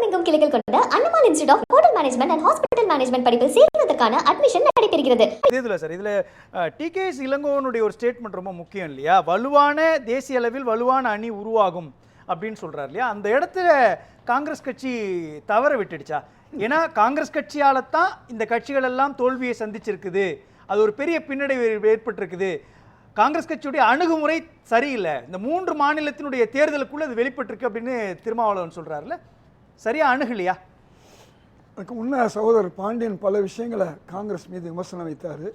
தமிழகமெங்கும் கிளைகள் கொண்ட Annamal institute of hotel management and hospital management படிப்பில் சேர்வதற்கான அட்மிஷன் நடைபெறுகிறது. இதுல சார் இதுல டிகேஎஸ் இளங்கோவனுடைய ஒரு ஸ்டேட்மெண்ட் ரொம்ப முக்கியம் இல்லையா? வலுவான தேசிய அளவில் வலுவான அணி உருவாகும் அப்படின்னு சொல்றாரு இல்லையா? அந்த இடத்துல காங்கிரஸ் கட்சி தவற விட்டுடுச்சா? ஏன்னா காங்கிரஸ் கட்சியால தான் இந்த கட்சிகள் எல்லாம் தோல்வியை சந்திச்சிருக்குது, அது ஒரு பெரிய பின்னடைவு ஏற்பட்டிருக்குது. காங்கிரஸ் கட்சியுடைய அணுகுமுறை சரியில்லை, இந்த 3 மாநிலத்தினுடைய தேர்தலுக்குள்ள அது வெளிப்பட்டிருக்கு அப்படின்னு திருமாவளவன் சொல்றாருல, சரியா அணுகலையா? அதுக்கு முன்னே சகோதரர் பாண்டியன் பல விஷயங்களை காங்கிரஸ் மீது விமர்சனம் வைத்தார்.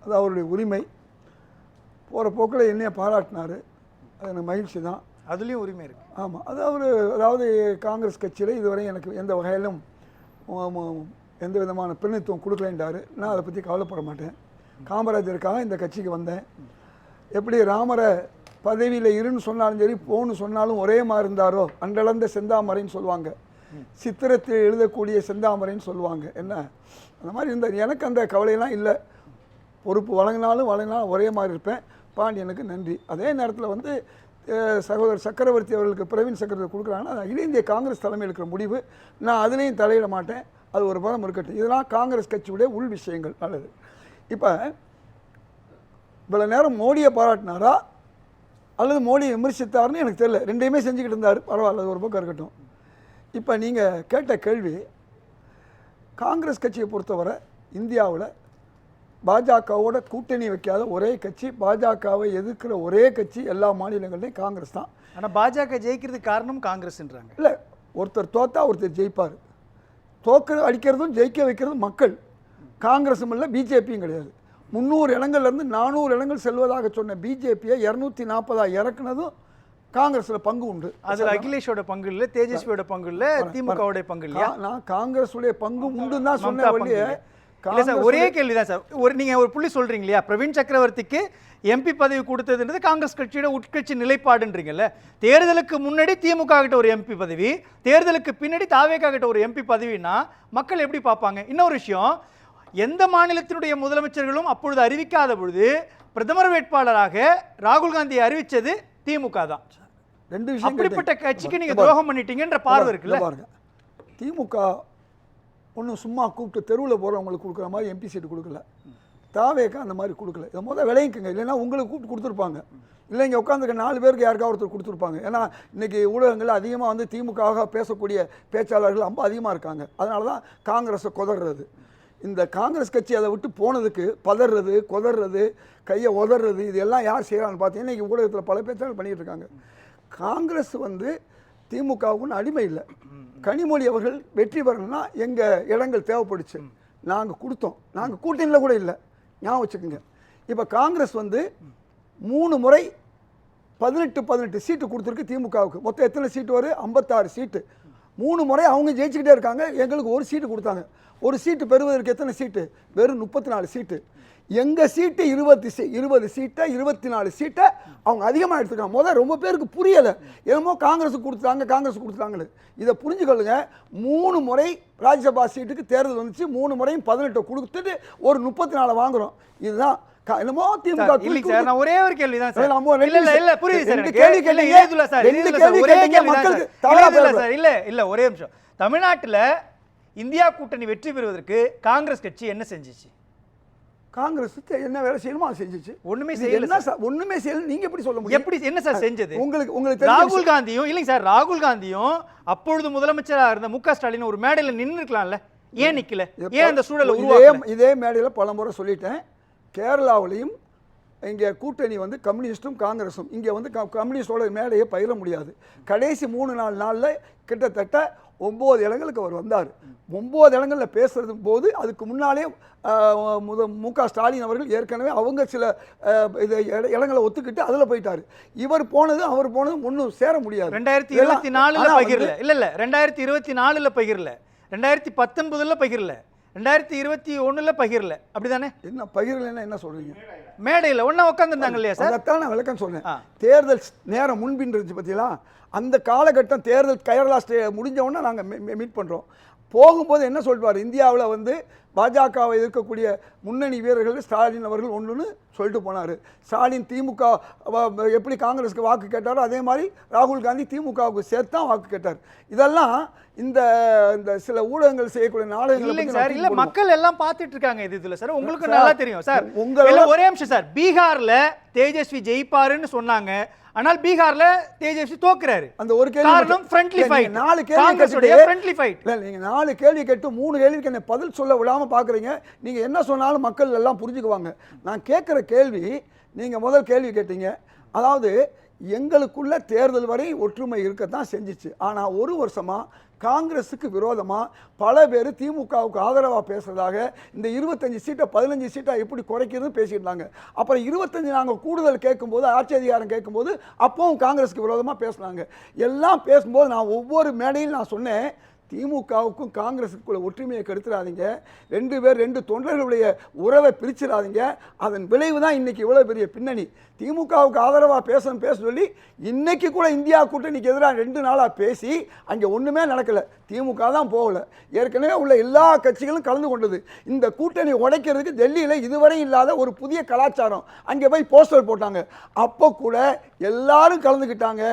அது அவருடைய உரிமை. போகிற போக்கில் என்னைய பாராட்டினார், அது எனக்கு மகிழ்ச்சி தான். அதுலேயும் உரிமை இருக்கு. ஆமாம், அது அதாவது காங்கிரஸ் கட்சியில் இதுவரை எனக்கு எந்த வகையிலும் எந்த விதமான பிரதிநிதித்துவம் கொடுக்கலைன்றார். நான் அதை பற்றி கவலைப்பட மாட்டேன். காமராஜருக்காக இந்த கட்சிக்கு வந்தேன். எப்படி ராமரை பதவியில் இருன்னு சொன்னாலும் சரி, போன்னு சொன்னாலும் ஒரே மாதிரி இருந்தாரோ, அன்றளந்த செந்தாமரைன்னு சொல்லுவாங்க, சித்திரத்தில் எழுதக்கூடிய செந்தாமரைன்னு சொல்லுவாங்க. என்ன அந்த மாதிரி இருந்தார். எனக்கு அந்த கவலையெல்லாம் இல்லை. பொறுப்பு வழங்கினாலும் ஒரே மாதிரி இருப்பேன். பாண்டியனுக்கு நன்றி. அதே நேரத்தில் சகோதரர் சக்கரவர்த்தி அவர்களுக்கு பிரவீன் சக்கரவர்த்தி கொடுக்குறாங்கன்னா அகில இந்திய காங்கிரஸ் தலைமையில் இருக்கிற முடிவு. நான் அதுலேயும் தலையிட மாட்டேன். அது ஒரு பதம் இருக்கட்டும். இதெல்லாம் காங்கிரஸ் கட்சியுடைய உள் விஷயங்கள். நல்லது. இப்போ இவ்வளோ நேரம் மோடியை பாராட்டினாரா அல்லது மோடியை விமர்சித்தார்னு எனக்கு தெரியல. ரெண்டையுமே செஞ்சுக்கிட்டு இருந்தார். பரவாயில்ல, அது ஒரு பக்கம் இருக்கட்டும். இப்போ நீங்கள் கேட்ட கேள்வி, காங்கிரஸ் கட்சியை பொறுத்தவரை இந்தியாவில் பாஜகவோட கூட்டணி வைக்காத ஒரே கட்சி, பாஜகவை எதிர்க்கிற ஒரே கட்சி எல்லா மாநிலங்கள்லையும் காங்கிரஸ் தான். ஆனால் பாஜக ஜெயிக்கிறதுக்கு காரணம் காங்கிரஸ்ன்றாங்க. இல்லை, ஒருத்தர் தோத்தா ஒருத்தர் ஜெயிப்பார். அடிக்கிறதும் ஜெயிக்க வைக்கிறதும் மக்கள். காங்கிரஸும் இல்லை, பிஜேபியும் கிடையாது. 300 இடங்கள்லேருந்து 400 இடங்கள் செல்வதாக சொன்ன பிஜேபியை 240 இறக்குனதும் காங்கிரஸில் பங்கு உண்டு. அதில் அகிலேஷோட பங்கு இல்லை, தேஜஸ்வியோட பங்கு இல்லை, திமுகவுடைய பங்கு இல்லையா? நான் காங்கிரஸுடைய பங்கு உண்டுன்னு தான் சொன்னேன். ஒரே கேள்விதான் சார். நீங்க ஒரு புள்ளி சொல்றீங்க இல்லையா, பிரவீன் சக்கரவர்த்திக்கு எம்பி பதவி கொடுத்ததுன்றது காங்கிரஸ் கட்சியோட உட்கட்சி நிலைப்பாடுன்றீங்கல்ல. தேர்தலுக்கு முன்னாடி திமுக கிட்ட ஒரு எம்பி பதவி, தேர்தலுக்கு பின்னாடி தாவேகா கிட்ட ஒரு எம்பி பதவினா மக்கள் எப்படி பார்ப்பாங்க? இன்னொரு விஷயம், எந்த மாநிலத்தினுடைய முதலமைச்சர்களும் அப்பொழுது அறிவிக்காத பொழுது பிரதமர் வேட்பாளராக ராகுல் காந்தியை அறிவிச்சது திமுக தான். 2 விஷயம். அப்படிப்பட்ட கட்சிக்கு நீங்க துரோகம் பண்ணிட்டீங்கன்ற பார்வை இருக்குல்ல. திமுக ஒன்றும் சும்மா கூப்பிட்டு தெருவில் போகிறவங்களுக்கு கொடுக்குற மாதிரி எம்பி சீட்டு கொடுக்கல. தாவேக்கா அந்த மாதிரி கொடுக்கல. இதை முதல் விளைவிக்குங்க. இல்லைன்னா உங்களுக்கு கூப்பிட்டு கொடுத்துருப்பாங்க. இல்லை இங்கே உட்காந்துருக்க 4 பேருக்கு யாருக்காவது ஒருத்தர் கொடுத்துருப்பாங்க. ஏன்னா இன்றைக்கி ஊடகங்கள் அதிகமாக திமுகவாக பேசக்கூடிய பேச்சாளர்கள் ரொம்ப அதிகமாக இருக்காங்க. அதனால தான் காங்கிரஸை கொதறது. இந்த காங்கிரஸ் கட்சி அதை விட்டு போனதுக்கு பதறது, கொதறது, கையை உதறது, இது எல்லாம் யார் செய்கிறான்னு பார்த்தீங்கன்னா இன்றைக்கி ஊடகத்தில் பல பேச்சாளர்கள் பண்ணிகிட்டு இருக்காங்க. காங்கிரஸ் திமுகவுக்குன்னு அடிமை இல்லை. கனிமொழி அவர்கள் வெற்றி பெறணும்னா எங்கள் இடங்கள் தேவைப்படுச்சு, நாங்கள் கொடுத்தோம். நாங்கள் கூட்டணியில் கூட இல்லை, ஞாபகம் வச்சுக்கோங்க. இப்போ காங்கிரஸ் 3 முறை 18 சீட்டு கொடுத்துருக்கு திமுகவுக்கு. மொத்தம் எத்தனை சீட்டு வரும்? 56 சீட்டு. 3 முறை அவங்க ஜெயிச்சுக்கிட்டே இருக்காங்க. எங்களுக்கு 1 சீட்டு கொடுத்தாங்க. 1 சீட்டு பெறுவதற்கு எத்தனை சீட்டு? வெறும் 34 சீட்டு. எங்கள் சீட்டு 20 சீட்டை 24 சீட்டை அவங்க அதிகமாக எடுத்துக்காங்க. முதல் ரொம்ப பேருக்கு புரியலை, என்னமோ காங்கிரஸுக்கு கொடுத்துட்டாங்கன்னு. இதை புரிஞ்சுக்கொள்ளுங்க. 3 முறை ராஜ்யசபா சீட்டுக்கு தேர்தல் வந்துச்சு. 3 முறையும் 18 கொடுத்துட்டு ஒரு 34 வாங்குறோம். இதுதான் என்னமோ திமுக. ஒரே ஒரு கேள்வி தான் சார். ஒரே நிமிஷம். தமிழ்நாட்டில் இந்தியா கூட்டணி வெற்றி பெறுவதற்கு காங்கிரஸ் கட்சி என்ன செஞ்சிச்சு? காங்கிரஸ் என்ன வேலை செய்யணுமோ அது செஞ்சிச்சு. ஒண்ணுமே செய்யல. நீங்க எப்படி சொல்ல முடியும்? எப்படி என்ன சார் செஞ்சது? உங்களுக்கு ராகுல் காந்தியும் இல்லைங்க சார், ராகுல் காந்தியும் அப்பொழுது முதலமைச்சராக இருந்த மு க ஸ்டாலின் ஒரு மேடையில நின்று இருக்கலாம்ல, ஏன் நிக்கல? ஏன் அந்த சூழலை உருவாக்கல? இதே மேடையில பல முறை சொல்லிட்டேன். கேரளாவிலையும் இங்கே கூட்டணி கம்யூனிஸ்டும் காங்கிரஸும் இங்கே கம்யூனிஸ்டோட மேடையை பயிர முடியாது. கடைசி 3-4 நாளில் கிட்டத்தட்ட 9 இடங்களுக்கு அவர் வந்தார். 9 இடங்களில் பேசுறது போது அதுக்கு முன்னாலே மு க ஸ்டாலின் அவர்கள் ஏற்கனவே அவங்க சில இடங்களை ஒத்துக்கிட்டு அதில் போயிட்டார். அவர் போனது ஒன்றும் சேர முடியாது. 2024 பகிரல. இல்லை 2024 பகிரல, 2019 பகிரல, 2021 பகிரல. அப்படிதானே? என்ன பகிரலன்னா என்ன சொல்றீங்க? மேடையில் ஒன்றா உட்காந்துருந்தாங்க இல்லையா சார்? அதைத்தான் நான் விளக்கம் சொன்னேன். தேர்தல் நேரம் முன்பின் இருந்துச்சு பார்த்தீங்களா, அந்த காலகட்டம் தேர்தல் கேரளா முடிஞ்ச உடனே நாங்கள் மீட் பண்ணுறோம். போகும்போது என்ன சொல்வார், இந்தியாவில் வந்து பாஜகவை இருக்கக்கூடிய முன்னணி வீரர்கள் ஸ்டாலின் அவர்கள் ஒன்றுன்னு சொல்லிட்டு போனார். ஸ்டாலின் திமுக எப்படி காங்கிரஸுக்கு வாக்கு கேட்டாரோ அதே மாதிரி ராகுல் காந்தி திமுகவுக்கு சேர்த்து தான் வாக்கு கேட்டார். இதெல்லாம் இந்த இந்த சில ஊடகங்கள் செய்யக்கூடிய நாடகங்கள் மக்கள் எல்லாம் பார்த்துட்டு இருக்காங்க. இதுல சார் உங்களுக்கு நல்லா தெரியும் சார். ஒரே நிமிஷம் சார், பீகார்ல தேஜஸ்வி ஜெயிப்பாருன்னு சொன்னாங்க, ஆனால் பீகார்ல தேஜஸ்வி தோக்குறாரு. அந்த ஒரு கேள்வி காரணம் ஃப்ரெண்ட்லி ஃபைட். 4 கேள்வி ஃப்ரெண்ட்லி ஃபைட். இல்ல நீங்க 4 கேள்வி கேட்டு 3 கேள்விக்கு என்ன பதில் சொல்ல விடாம பாக்குறீங்க. நீங்க என்ன சொன்னாலும் மக்கள் எல்லாம் புரிஞ்சுக்குவாங்க. நான் கேட்கிற கேள்வி, நீங்க முதல் கேள்வி கேட்டீங்க, அதாவது எங்களுக்குள்ள தேர்தல் வரை ஒற்றுமை இருக்கத்தான் செஞ்சிச்சு. ஆனா ஒரு வருஷமா காங்கிரஸுக்கு விரோதமாக பல பேர் திமுகவுக்கு ஆதரவாக பேசுகிறதாக இந்த 25 சீட்டை 15 சீட்டாக எப்படி குறைக்கிறது பேசியிருந்தாங்க. அப்புறம் 25 நாங்கள் கூடுதல் கேட்கும்போது, ஆட்சி அதிகாரம் கேட்கும்போது அப்பவும் காங்கிரஸுக்கு விரோதமாக பேசினாங்க. எல்லாம் பேசும்போது நான் ஒவ்வொரு மேடையில் நான் சொன்னேன், திமுகவுக்கும் காங்கிரஸுக்குள்ள ஒற்றுமையை கெடுத்துடாதீங்க, 2 பேர் 2 தொண்டர்களுடைய உறவை பிரிச்சிடாதீங்க. அதன் விளைவு தான் இன்னைக்கு இவ்வளோ பெரிய பின்னணி. திமுகவுக்கு ஆதரவாக பேச சொல்லி இன்னைக்கு கூட இந்தியா கூட்டணிக்கு எதிராக 2 நாளாக பேசி அங்கே ஒன்றுமே நடக்கலை. திமுக தான் போகலை. ஏற்கனவே உள்ள எல்லா கட்சிகளும் கலந்து கொண்டது. இந்த கூட்டணி உடைக்கிறதுக்கு டெல்லியில் இதுவரை இல்லாத ஒரு புதிய கலாச்சாரம். அங்கே போய் போஸ்டர் போட்டாங்க, அப்போ கூட எல்லாரும் கலந்துக்கிட்டாங்க.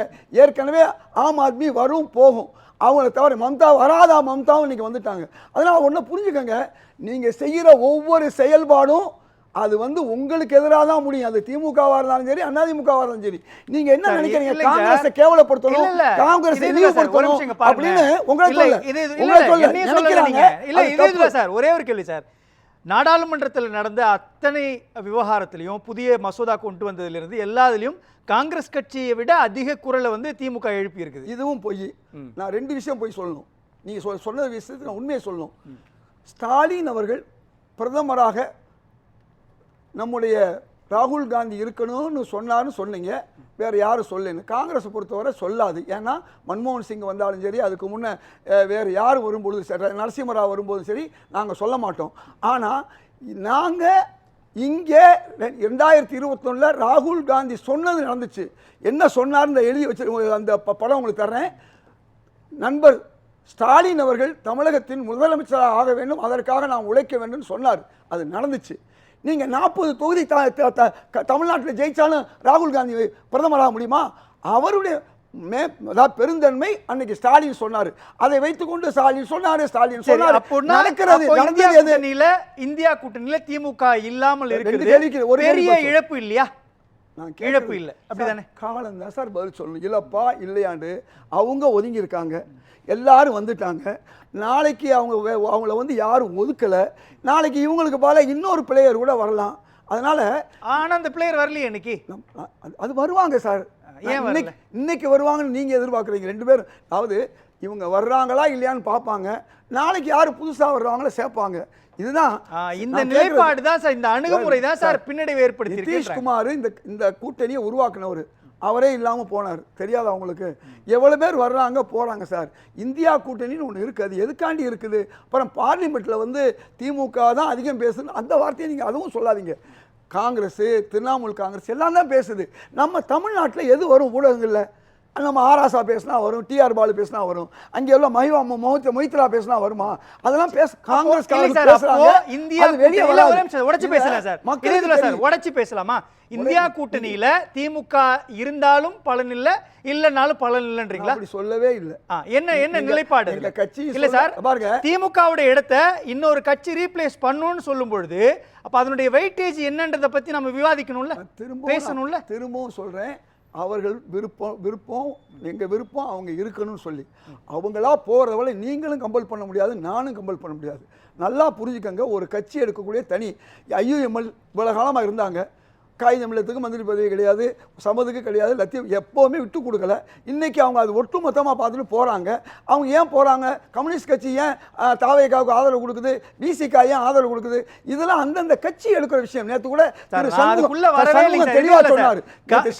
ஏற்கனவே ஆம் ஆத்மி வரும் போகும், அவங்கள தவிர மம்தா வராதா, மம்தாவும் இன்னைக்கு வந்துட்டாங்க. அதனால் ஒன்று புரிஞ்சுக்கங்க, நீங்கள் செய்கிற ஒவ்வொரு செயல்பாடும் அது வந்து உங்களுக்கு எதிராக தான் முடியும். அது திமுகவா இருந்தாலும் சரி, அதிமுகவா இருந்தாலும் சரி. நீங்க என்ன நினைக்கிறீங்க, காங்கிரஸை கேவலப்படுத்தணும், காங்கிரஸை இழிவுபடுத்தணும் அப்படின்னு உங்களை சார். ஒரே ஒரு கேள்வி சார், நாடாளுமன்றத்தில் நடந்த அத்தனை விவகாரத்திலையும் புதிய மசோதா கொண்டு வந்ததிலிருந்து எல்லாத்திலையும் காங்கிரஸ் கட்சியை விட அதிக குரலை வந்து திமுக எழுப்பி இருக்குது. இதுவும் பொய். நான் 2 விஷயம் போய் சொல்லணும். நீங்க சொன்ன விஷயத்துக்கு நான் உண்மையை சொல்லணும். ஸ்டாலின் அவர்கள் பிரதமராக நம்முடைய ராகுல் காந்தி இருக்கணும்னு சொன்னார்னு சொன்னீங்க, வேறு யாரும் சொல்லுங்க. காங்கிரஸை பொறுத்தவரை சொல்லாது. ஏன்னா மன்மோகன் சிங் வந்தாலும் சரி, அதுக்கு முன்னே வேறு யார் வரும்பொழுது சரி, நரசிம்மராவ் வரும்போதும் சரி, நாங்கள் சொல்ல மாட்டோம். ஆனால் நாங்கள் இங்கே 2021 ராகுல் காந்தி சொன்னது நடந்துச்சு. என்ன சொன்னார்னு எழுதி வச்சு அந்த படம் உங்களுக்கு தர்றேன். நண்பர் ஸ்டாலின் அவர்கள் தமிழகத்தின் முதலமைச்சராக ஆக வேண்டும், அதற்காக நாம் உழைக்க வேண்டும் சொன்னார். அது நடந்துச்சு. நீங்கள் 40 தொகுதி தமிழ்நாட்டில் ஜெயிச்சாலும் ராகுல் காந்தி பிரதமராக முடியுமா? அவருடைய பெருந்தன்மை அன்னைக்கு ஸ்டாலின் சொன்னார். அதை வைத்துக்கொண்டு ஸ்டாலின் சொன்னார். இந்தியா கூட்டணியில திமுக இல்லாமல் இருக்கிறது ஒரு பெரிய இழப்பு இல்லையா? இழப்பு இல்லை, அப்படிதானே? காலம் தான் சார் பதில் சொல்லணும். இல்லப்பா இல்லையாண்டு அவங்க ஒதுங்கி இருக்காங்க, எல்லாரும் வந்துட்டாங்க. நாளைக்கு அவங்கள வந்து யாரும் ஒதுக்கலை. நாளைக்கு இவங்களுக்கு போல இன்னொரு பிளேயர் கூட வரலாம். அதனால ஆனால் அந்த பிளேயர் வரலையே இன்னைக்கு. அது வருவாங்க சார். இன்னைக்கு வருவாங்கன்னு நீங்கள் எதிர்பார்க்குறீங்க 2 பேரும். அதாவது இவங்க வர்றாங்களா இல்லையான்னு பார்ப்பாங்க. நாளைக்கு யார் புதுசாக வர்றாங்களோ சேர்ப்பாங்க. இதுதான் இந்த நிலைப்பாடு தான் சார், இந்த அணுகுமுறை தான் சார் பின்னடைவு ஏற்படுத்தி. நிதிஷ்குமார் இந்த கூட்டணியை உருவாக்குனவர், அவரே இல்லாமல் போனார். தெரியாது அவங்களுக்கு எவ்வளோ பேர் வர்றாங்க போகிறாங்க சார். இந்தியா கூட்டணின்னு ஒன்று இருக்குது, அது எதுக்காண்டி இருக்குது? அப்புறம் பார்லிமெண்ட்டில் வந்து திமுக தான் அதிகம் பேசுது, அந்த வார்த்தையை நீங்கள் அதுவும் சொல்லாதீங்க. காங்கிரஸ், திரிணாமுல் காங்கிரஸ் எல்லாம் தான் பேசுது. நம்ம தமிழ்நாட்டில் எது வரும் ஊடகங்களில்? நம்ம ஆராசா பேசினா வரும், டிஆர் பாலு பேசினா வரும், அங்கே எல்லாம் மொய்த்ரா பேசினா வருமா? அதெல்லாம் காங்கிரஸ் உடைச்சு பேசலாமா? இந்தியா கூட்டணியில திமுக இருந்தாலும் பலன் இல்ல, இல்லனாலும் பலன் இல்லன்றீங்களா? அப்படி சொல்லவே இல்லை. என்ன நிலைப்பாடு கட்சி இல்ல சார்? பாருங்க, திமுகவோட இடத்தை இன்னொரு கட்சி ரீப்ளேஸ் பண்ணுன்னு சொல்லும் பொழுது அப்ப அதனுடைய வெயிட்டேஜ் என்னன்றதை பத்தி நம்ம விவாதிக்கணும்ல, பேசணும்ல. திரும்பவும் சொல்றேன், அவர்கள் விருப்பம் எங்கள் விருப்பம் அவங்க இருக்கணும்னு சொல்லி அவங்களா போகிறவளை நீங்களும் கம்பல் பண்ண முடியாது, நானும் கம்பல் பண்ண முடியாது. நல்லா புரிஞ்சுக்கங்க. ஒரு கட்சி எடுக்கக்கூடிய தனி ஐயுஎம்எல் இவ்வளோ காலமாக இருந்தாங்க. காகிதம் இல்லத்துக்கு மந்திரி பதவி கிடையாது, சமதுக்கு கிடையாது, லத்தியம் எப்போவுமே விட்டு கொடுக்கல. இன்றைக்கி அவங்க அது ஒட்டு மொத்தமாக பார்த்துட்டு போகிறாங்க. அவங்க ஏன் போகிறாங்க? கம்யூனிஸ்ட் கட்சி ஏன் தாவேகாவுக்கு ஆதரவு கொடுக்குது, பிசிகா ஏன் ஆதரவு கொடுக்குது? இதெல்லாம் அந்தந்த கட்சி எடுக்கிற விஷயம். நேற்று கூட தெளிவாக சொன்னார்,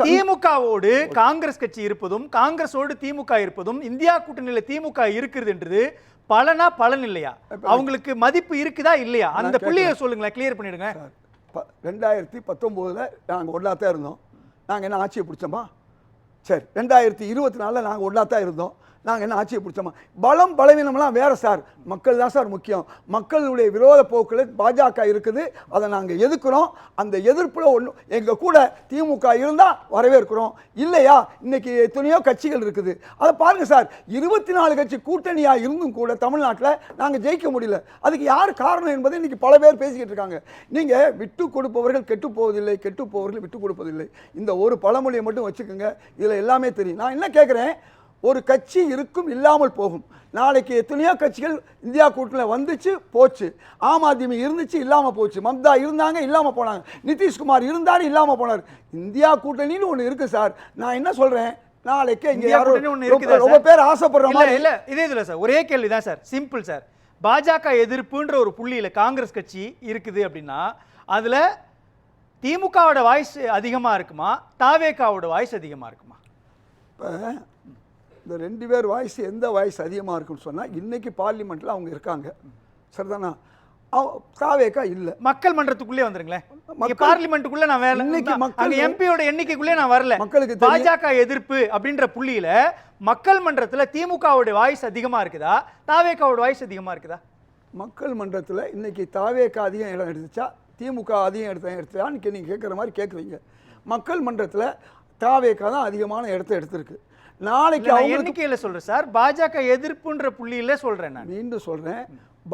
திமுகவோடு காங்கிரஸ் கட்சி இருப்பதும் காங்கிரஸோடு திமுக இருப்பதும் இந்தியா கூட்டணியில் திமுக இருக்கிறது என்றது பலனா பலன் இல்லையா? அவங்களுக்கு மதிப்பு இருக்குதா இல்லையா? அந்த புள்ளியை சொல்லுங்களேன், கிளியர் பண்ணிடுங்க. 2019 நாங்கள் ஒன்றாத்தான் இருந்தோம். நாங்கள் என்ன ஆட்சியை பிடிச்சோமா? சரி 2024 நாங்கள் ஒன்றா தான் இருந்தோம். நாங்கள் என்ன ஆட்சியை பிடிச்சோமா? பலம் பலவீனம்லாம் வேறு சார். மக்கள் தான் சார் முக்கியம். மக்களுடைய விரோத போக்கில் பாஜக இருக்குது, அதை நாங்கள் எதிர்க்கிறோம். அந்த எதிர்ப்பில் ஒன்று எங்கள் கூட திமுக இருந்தால் வரவேற்கிறோம். இல்லையா, இன்னைக்கு எத்தனையோ கட்சிகள் இருக்குது, அதை பாருங்கள் சார். 24 கட்சி கூட்டணியாக இருந்தும் கூட தமிழ்நாட்டில் நாங்கள் ஜெயிக்க முடியல. அதுக்கு யார் காரணம் என்பதை இன்றைக்கி பல பேர் பேசிக்கிட்டு இருக்காங்க. நீங்கள் விட்டு கொடுப்பவர்கள் கெட்டு போவதில்லை, கெட்டு போவர்கள் விட்டு கொடுப்பதில்லை. இந்த ஒரு பழமொழியை மட்டும் வச்சுக்கோங்க, இதில் எல்லாமே தெரியும். நான் என்ன கேட்குறேன், ஒரு கட்சி இருக்கும், இல்லாமல் போகும். நாளைக்கு எத்தனையோ கட்சிகள் இந்தியா கூட்டணியில் வந்துச்சு போச்சு. ஆம் ஆத்மி இருந்துச்சு, இல்லாமல் போச்சு. மம்தா இருந்தாங்க, இல்லாமல் போனாங்க. நிதிஷ்குமார் இருந்தார், இல்லாமல் போனார். இந்தியா கூட்டணின்னு ஒன்று இருக்குது சார். நான் என்ன சொல்கிறேன், நாளைக்கு இங்கே யாரும் ரொம்ப பேர் ஆசைப்படுற மாதிரி இல்லை. இதே இதில் சார் ஒரே கேள்வி தான் சார், சிம்பிள் சார். பாஜக எதிர்ப்புன்ற ஒரு புள்ளியில் காங்கிரஸ் கட்சி இருக்குது அப்படின்னா அதில் திமுகவோட வாய்ஸ் அதிகமாக இருக்குமா, தாவேகாவோட வாய்ஸ் அதிகமாக இருக்குமா? இப்போ இந்த 2 பேர் வாய்ஸ் எந்த வாய்ஸ் அதிகமாக இருக்குன்னு சொன்னால், இன்றைக்கி பார்லிமெண்ட்டில் அவங்க இருக்காங்க, சரிதானா? தாவேகா இல்லை. மக்கள் மன்றத்துக்குள்ளே வந்துருங்களேன். பார்லிமெண்ட்டுக்குள்ளே நான் வேலை, இன்னைக்கு எம்பியோட எண்ணிக்கைக்குள்ளே நான் வரல. மக்களுக்கு பாஜக எதிர்ப்பு அப்படின்ற புள்ளியில் மக்கள் மன்றத்தில் திமுகவோட வாய்ஸ் அதிகமாக இருக்குதா, தாவேகாவோட வாய்ஸ் அதிகமாக இருக்குதா? மக்கள் மன்றத்தில் இன்னைக்கு தாவேகா அதிகம் இடம் எடுத்துச்சா, திமுக அதிகம் எடுத்தான்னு நீங்கள் கேட்குற மாதிரி கேட்குறீங்க. மக்கள் மன்றத்தில் தாவேகா தான் அதிகமான இடத்த எடுத்திருக்கு. நாளைக்கு அவங்க எண்ணிக்கையில் சொல்கிறேன் சார், பாஜக எதிர்ப்புன்ற புள்ளியில் சொல்கிறேன். நான் மீண்டும் சொல்கிறேன்,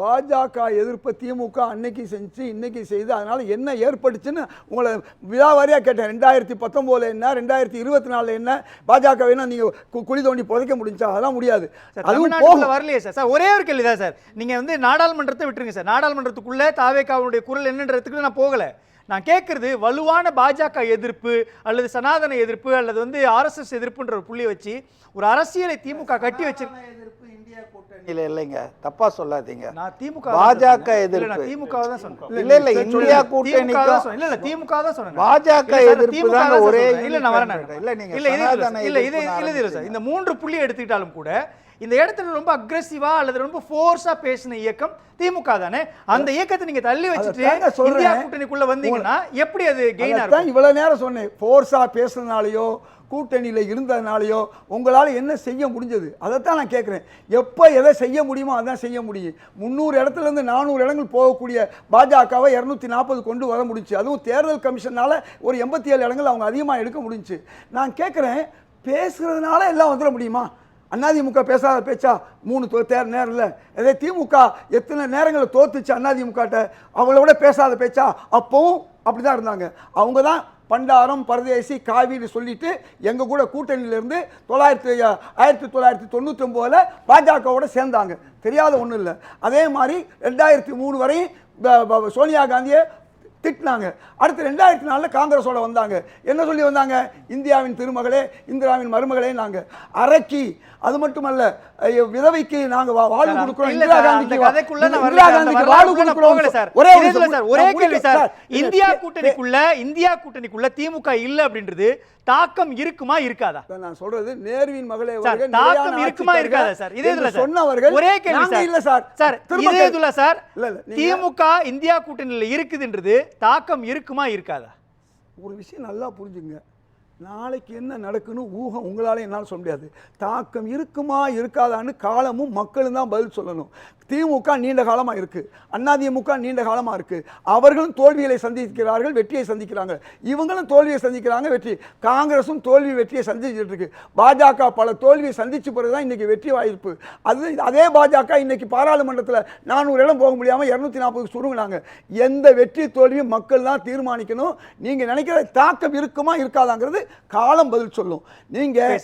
பாஜக எதிர்ப்பை திமுக அன்னைக்கு செஞ்சு இன்னைக்கு செய்து அதனால் என்ன ஏற்பட்டுச்சுன்னு உங்களை விழாவாரியாக கேட்டேன். 2019 என்ன, 2024 என்ன, பாஜக வேணா நீங்கள் குழி தோண்டி புதைக்க முடிஞ்சா? அதெல்லாம் முடியாது. அதுவும் வரலையே சார். சார் ஒரே ஒரு கேள்வி தான் சார், நீங்கள் வந்து நாடாளுமன்றத்தை விட்டுருங்க சார். நாடாளுமன்றத்துக்குள்ளே தாவேகாவுடைய குரல் என்னன்றதுக்கு நான் போகலை. நான் கேட்கறது வலுவான பாஜக எதிர்ப்பு அல்லது சனாதன எதிர்ப்பு அல்லது வந்து ஆர்எஸ்எஸ் எதிர்ப்புன்ற ஒரு புள்ளியை வச்சு ஒரு அரசியலை திமுக கட்டி வச்சு இல்லைங்க, தப்பா சொல்லாதீங்க. நான் திமுக பாஜக எதிர்ப்பு திமுக தான் சொன்னேன். இல்ல இந்தியா கூட்டணிக்கு இல்ல திமுக தான் சொன்னேன். பாஜக எதிர்ப்பு தான் ஒரே. இல்ல நான் வரேன். இல்ல நீங்க இல்ல இது சார், இந்த 3 புள்ளி எடுத்துக்கிட்டாலும் கூட இந்த இடத்துல ரொம்ப அக்ரெசிவா அல்லது ரொம்ப ஃபோர்ஸா பேசின இயக்கம் திமுக தானே. அந்த இயக்கத்தை நீங்க தள்ளி வச்சுட்டு இந்தியா கூட்டணிக்குள்ள வந்தீங்கன்னா எப்படி அது கெயின் ஆகும்? இவ்வளவு நேரம் சொன்னேன், ஃபோர்ஸா பேசுறதுனாலயோ கூட்டணியில் இருந்ததுனாலையோ உங்களால் என்ன செய்ய முடிஞ்சது? அதைத்தான் நான் கேட்குறேன். எப்போ எதை செய்ய முடியுமோ அதான் செய்ய முடியும். 300 இடத்துலேருந்து 400 இடங்கள் போகக்கூடிய பாஜகவை 240 கொண்டு வர முடிஞ்சு. அதுவும் தேர்தல் கமிஷனால் ஒரு 87 இடங்கள் அவங்க அதிகமாக எடுக்க முடிஞ்சு. நான் கேட்குறேன், பேசுகிறதுனால எல்லாம் வந்துட முடியுமா? அதிமுக பேசாத பேச்சா 3 நேரத்தில் அதே திமுக எத்தனை நேரங்களில் தோத்துச்சு அதிமுகட்ட, அவங்களோட பேசாத பேச்சா? அப்பவும் அப்படி தான் இருந்தாங்க. அவங்க தான் பண்டாரம் பரதேசி காவின்னு சொல்லிட்டு எங்கள் கூட கூட்டணியிலேருந்து 1999 பாஜகவோட சேர்ந்தாங்க. தெரியாத ஒன்றும் இல்லை. அதே மாதிரி 2003 வரையும் சோனியா காந்தியை திட்டினாங்க. அடுத்து 2004 காங்கிரஸோட வந்தாங்க. என்ன சொல்லி வந்தாங்க? இந்தியாவின் திருமகளே, இந்திராவின் மருமகளே. நாங்கள் அரக்கி, அது மட்டுமல்ல விதவைக்கு நாங்க வாழ்வு கொடுக்கிறோம், இந்திரா காந்திக்கு வாழ்வு கொடுக்கிறோம். ஒரே கேள்வி சார், இந்தியா கூட்டணிக்குள்ள திமுக இல்ல அப்படின்றது தாக்கம் இருக்குமா இருக்காதா? நான் சொல்றது நேருவின் மகளே தாக்கம் இருக்குமா இருக்காதா சார்? இதே இதுல சொன்னவர்கள் ஒரே கேள்வி சார். இல்ல சார் சார் இதே இதுல சார் திமுக இந்தியா கூட்டணியில இருக்குதுன்றது தாக்கம் இருக்குமா இருக்காதா? ஒரு விஷயம் நல்லா புரிஞ்சுங்க, நாளைக்கு என்ன நடக்குன்னு ஊகம் உங்களால் என்னால் சொல்ல முடியாது. தாக்கம் இருக்குமா இருக்காதான்னு காலமும் மக்களும் தான் பதில் சொல்லணும். திமுக நீண்ட காலமாக இருக்குது, அதிமுக நீண்ட காலமாக இருக்குது. அவர்களும் தோல்விகளை சந்திக்கிறார்கள், வெற்றியை சந்திக்கிறாங்க. இவங்களும் தோல்வியை சந்திக்கிறாங்க, வெற்றி. காங்கிரஸும் தோல்வி வெற்றியை சந்திச்சுட்டு இருக்கு. பாஜக பல தோல்வியை சந்திச்சு பிறகு தான் இன்றைக்கி வெற்றி வாய்ப்பு. அதே பாஜக இன்னைக்கு பாராளுமன்றத்தில் 400 இடம் போக முடியாமல் 240 சுருங்கினாங்க. எந்த வெற்றி தோல்வியும் மக்கள் தான் தீர்மானிக்கணும். நீங்கள் நினைக்கிற தாக்கம் இருக்குமா இருக்காதாங்கிறது காலம் பதில் சொல்லும். நீங்கள்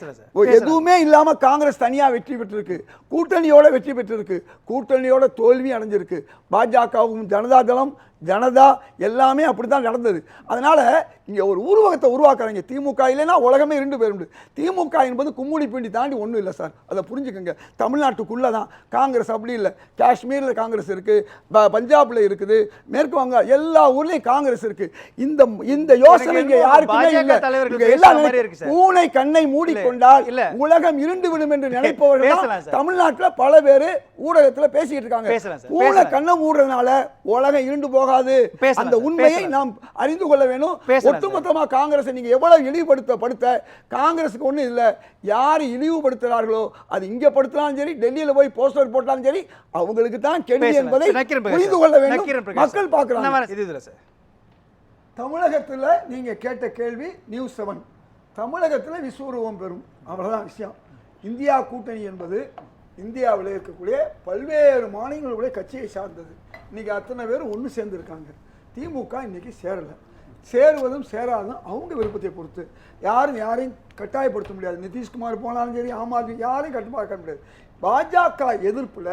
எதுவுமே இல்லாமல் காங்கிரஸ் தனியாக வெற்றி பெற்றிருக்கு, கூட்டணியோட வெற்றி பெற்றிருக்கு, கூட்டணியோட தோல்வி அடைஞ்சிருக்கு. பாஜகவும் ஜனதா எல்லாமே அப்படி தான் நடந்தது. அதனால் இங்கே ஒரு உருவகத்தை உருவாக்குறாங்க. திமுக இல்லைன்னா உலகமே 2 பேர் உண்டு. திமுக என்பது கும்முடி பிண்டி தாண்டி ஒன்றும் இல்லை சார், அதை புரிஞ்சுக்கோங்க. தமிழ்நாட்டுக்குள்ளே தான் காங்கிரஸ் அப்படி இல்லை. காஷ்மீரில் காங்கிரஸ் இருக்குது, பஞ்சாபில் இருக்குது, மேற்கு வங்க எல்லா ஊர்லேயும் காங்கிரஸ் இருக்குது. இந்த யோசனை இங்கே யாருக்குமே இல்லை. எல்லாம் பூனை கண்ணை மூடிக்கொண்டால் உலகம் இருண்டு விடும் என்று நினைப்பவர்கள் தமிழ்நாட்டில் பல பேர் ஊடகத்தில் பேசிக்கிட்டு இருக்காங்க. பூனை கண்ணை மூடுறதுனால உலகம் இருண்டு போக போகாது. பேசலாம் அந்த சார், உண்மையை பேசலாம். நாம் அறிந்து கொள்ள வேணும். பேசலாம் ஒட்டுமொத்தமா காங்கிரஸை நீங்க எவ்வளவு இழிவுபடுத்த காங்கிரஸுக்கு ஒண்ணும் இல்ல. யார் இழிவுபடுத்துறார்களோ அது இங்க படுத்தினாலும் சரி, டெல்லியில போய் போஸ்டர் போட்டாலும் சரி, அவங்களுக்கு தான் கெடுதி பேசலாம். என்பதை நக்கீரன் பிரகாஷ் புரிந்து சார். கொள்ள வேண்டும். நக்கீரன் பிரகாஷ் மக்கள் சார். பார்க்கறாங்க. நான் வரேன். இதுல சார் தமிழகத்துல நீங்க கேட்ட கேள்வி நியூஸ் 7. தமிழகத்துல விஸ்வரூபம் பெறும், அவ்வளவுதான் விஷயம். இந்தியா கூட்டணி என்பது இந்தியாவில் இருக்கக்கூடிய பல்வேறு மாநிலங்களுடைய கட்சியை சார்ந்தது. இன்னைக்கு அத்தனை பேர் ஒன்று சேர்ந்துருக்காங்க. திமுக இன்னைக்கு சேரலை. சேருவதும் சேராதும் அவங்க விருப்பத்தை பொறுத்து. யாரையும் கட்டாயப்படுத்த முடியாது. நிதிஷ்குமார் போனாலும் சரி, ஆம் ஆத்மி யாரையும் கட்டுப்பாடு முடியாது. பாஜக எதிர்ப்புல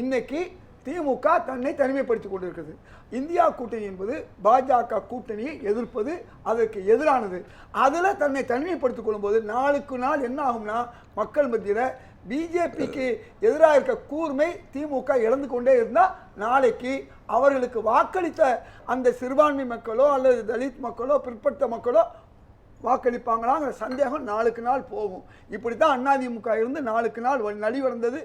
இன்னைக்கு திமுக தன்னை தனிமைப்படுத்திக் கொண்டிருக்கிறது. இந்தியா கூட்டணி என்பது பாஜக கூட்டணியை எதிர்ப்பது, அதற்கு எதிரானது. அதில் தன்னை தனிமைப்படுத்திக் கொள்ளும்போது நாளுக்கு நாள் என்ன ஆகும்னா, மக்கள் மத்தியில் பிஜேபிக்கு எதிராக இருக்க கூர்மை திமுக இழந்து கொண்டே இருந்தால் நாளைக்கு அவர்களுக்கு வாக்களித்த அந்த சிறுபான்மை மக்களோ அல்லது தலித் மக்களோ பிற்பட்ட மக்களோ வாக்களிப்பாங்களாங்கிற சந்தேகம் நாளுக்கு நாள் போகும். இப்படி தான் அதிமுக இருந்து நாளுக்கு நாள் நலிவடைந்தது.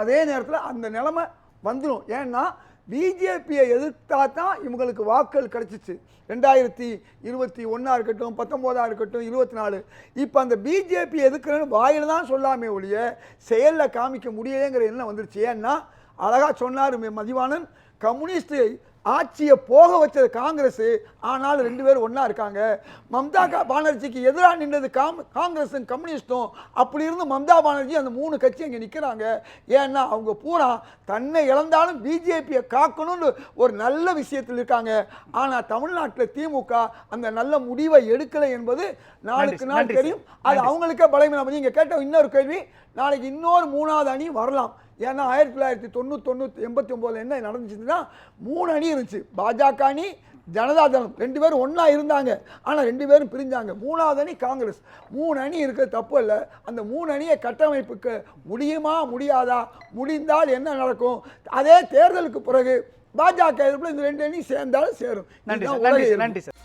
அதே நேரத்தில் அந்த நிலைமை வந்துடும். ஏன்னா பிஜேபியை எதிர்த்தா தான் இவங்களுக்கு வாக்குகள் கிடைச்சிச்சு. 2021 இருக்கட்டும், 19 இருக்கட்டும், 24. இப்போ அந்த பிஜேபி எதிர்க்கிறேன்னு வாயில் தான் சொல்லாமே ஒழிய செயலில் காமிக்க முடியலைங்கிற எண்ணம் வந்துருச்சு. ஏன்னா அழகாக சொன்னார் மதிவாணன், கம்யூனிஸ்ட் ஆட்சியை போக வச்சது காங்கிரஸ், ஆனால் 2 பேரும் ஒன்றா இருக்காங்க. மம்தா பானர்ஜிக்கு எதிராக நின்றது காங்கிரஸும் கம்யூனிஸ்டும். அப்படி இருந்து மம்தா பானர்ஜி அந்த 3 கட்சி இங்கே நிற்கிறாங்க. ஏன்னா அவங்க பூரா தன்னை இழந்தாலும் பிஜேபியை காக்கணும்னு ஒரு நல்ல விஷயத்தில் இருக்காங்க. ஆனால் தமிழ்நாட்டில் திமுக அந்த நல்ல முடிவை எடுக்கலை என்பது நாளுக்கு நாள் தெரியும். அது அவங்களுக்கே பலவீனம். நீங்கள் கேட்ட இன்னொரு கேள்வி, நாளைக்கு இன்னொரு 3வது அணி வரலாம். ஏன்னா 1989 என்ன நடந்துச்சுன்னா 3 அணி இருந்துச்சு. பாஜக அணி, ஜனதா தளம் 2 பேரும் ஒன்றா இருந்தாங்க. ஆனால் 2 பேரும் பிரிஞ்சாங்க. 3வது அணி காங்கிரஸ். 3 அணி இருக்கிறது தப்பு இல்லை. அந்த 3 அணியை கட்டமைப்புக்கு முடியுமா முடியாதா, முடிந்தால் என்ன நடக்கும், அதே தேர்தலுக்கு பிறகு பாஜக இந்த 2 அணி சேர்ந்தாலும் சேரும். நன்றி சார்.